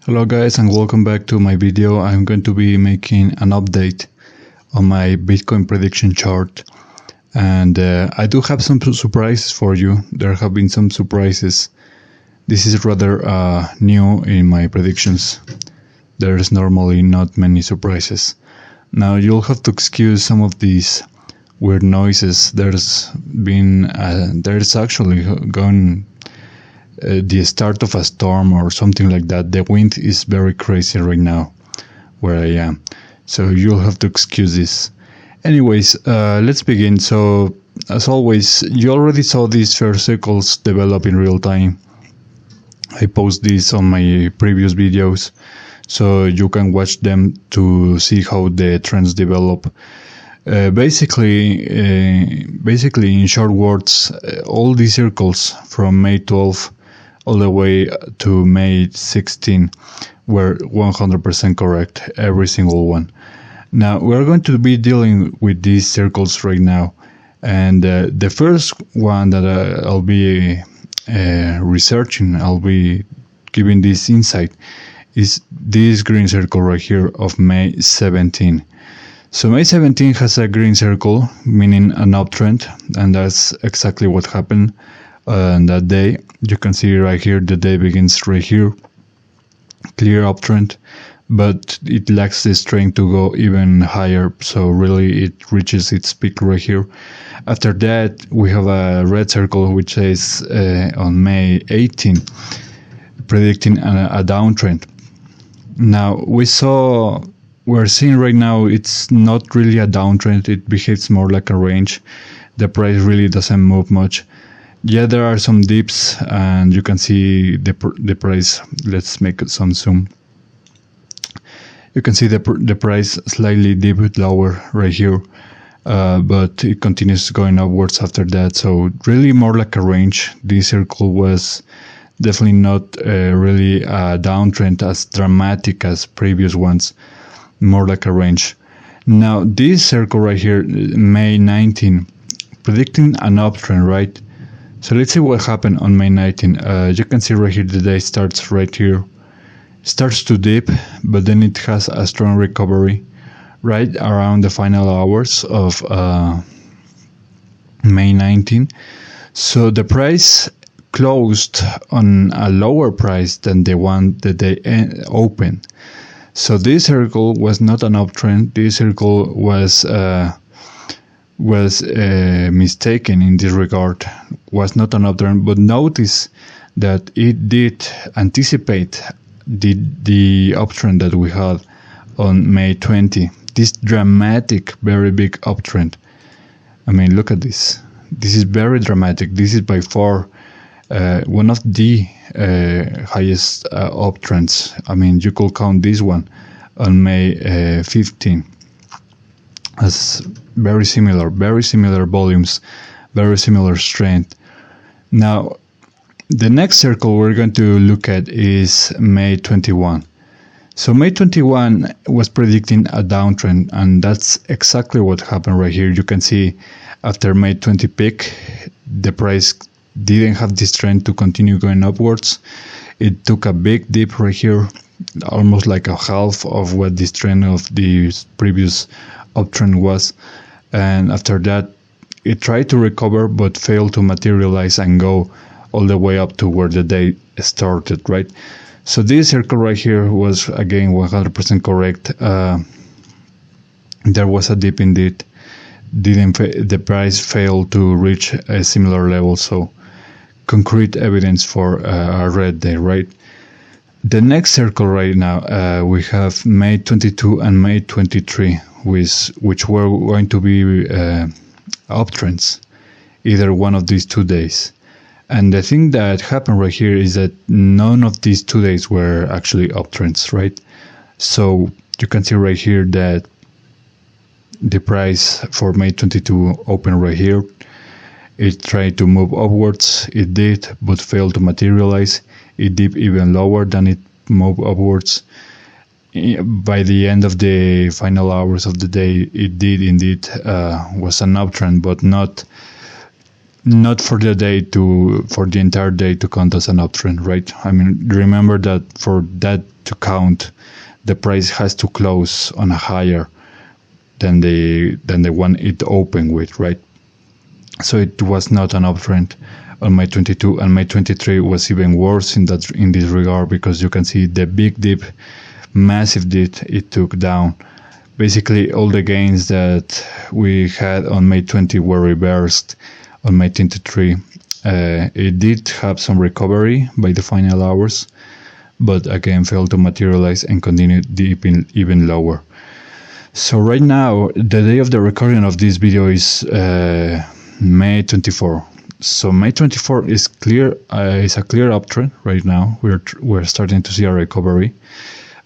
Hello guys, and welcome back to my video. I'm going to be making an update on my Bitcoin prediction chart, and I do have some surprises for you. There have been some surprises. This is rather new in my predictions. There's normally not many surprises. Now you'll have to excuse some of these weird noises. There's actually going the start of a storm or something like that. The wind is very crazy right now where I am, so you'll have to excuse this. Anyways, let's begin. So as always, you already saw these first circles develop in real time. I post these on my previous videos, so you can watch them to see how the trends develop. Basically, in short words, all these circles from May 12 all the way to May 16 were 100% correct, every single one. Now we're going to be dealing with these circles right now, and the first one that I'll be researching, I'll be giving this insight, is this green circle right here of May 17. So May 17 has a green circle, meaning an uptrend, and that's exactly what happened on that day. You can see right here, the day begins right here, clear uptrend, but it lacks the strength to go even higher, so really it reaches its peak right here. After that, we have a red circle which says on May 18, predicting a downtrend. Now we're seeing right now it's not really a downtrend, it behaves more like a range. The price really doesn't move much. Yeah, there are some dips, and you can see the price. Let's make some zoom. You can see the price slightly dipped lower right here, but it continues going upwards after that. So really more like a range. This circle was definitely not really a downtrend as dramatic as previous ones, more like a range. Now this circle right here, May 19, predicting an uptrend, right? So let's see what happened on May 19. You can see right here the day starts right here, starts to dip, but then it has a strong recovery right around the final hours of May 19. So the price closed on a lower price than the one that they opened. So this circle was not an uptrend. This circle was mistaken in this regard, was not an uptrend, but notice that it did anticipate the uptrend that we had on May 20, this dramatic, very big uptrend. I mean, look at this. This is very dramatic. This is by far one of the highest uptrends. I mean, you could count this one on May 15 as very similar volumes, very similar strength. Now, the next circle we're going to look at is May 21. So May 21 was predicting a downtrend, and that's exactly what happened right here. You can see after May 20 peak, the price didn't have the strength to continue going upwards. It took a big dip right here, almost like a half of what the trend of the previous uptrend was, and after that it tried to recover but failed to materialize and go all the way up to where the day started, right? So this circle right here was again 100% correct. There was a dip indeed. The price failed to reach a similar level, so concrete evidence for a red day, right? The next circle right now, we have May 22 and May 23, which were going to be uptrends, either one of these 2 days. And the thing that happened right here is that none of these 2 days were actually uptrends, right? So you can see right here that the price for May 22 opened right here. It tried to move upwards, it did, but failed to materialize. It dipped even lower than it moved upwards. By the end of the final hours of the day, it did indeed was an uptrend, but not not for the entire day to count as an uptrend, right? I mean, remember that for that to count, the price has to close on a higher than the one it opened with, right? So it was not an uptrend on May 22, and May 23 was even worse in this regard, because you can see the big dip, massive dip it took down. Basically, all the gains that we had on May 20 were reversed on May 23. It did have some recovery by the final hours, but again failed to materialize and continued dipping even lower. So right now, the day of the recording of this video is May 24. So May 24 is clear. Is a clear uptrend right now. We're starting to see a recovery.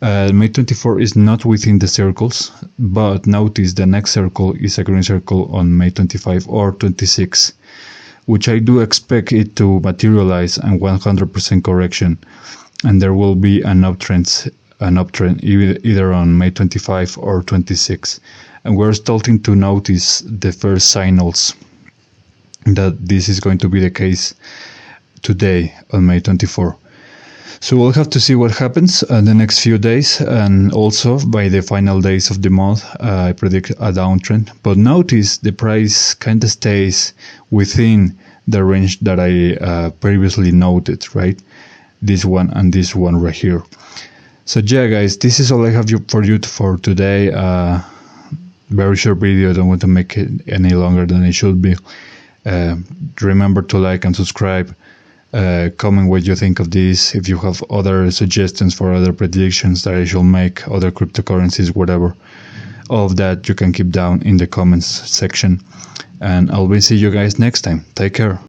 May 24 is not within the circles, but notice the next circle is a green circle on May 25 or 26, which I do expect it to materialize and 100% correction, and there will be an uptrend either on May 25 or 26, and we're starting to notice the first signals that this is going to be the case today on May 24. So we'll have to see what happens in the next few days, and also by the final days of the month, I predict a downtrend. But notice the price kind of stays within the range that I previously noted, right? This one and this one right here. So yeah, guys, this is all I have for you for today. Very short video. I don't want to make it any longer than it should be. Remember to like and subscribe. Comment what you think of this. If you have other suggestions for other predictions that I should make, other cryptocurrencies, whatever, all of that you can keep down in the comments section. And I'll see you guys next time. Take care.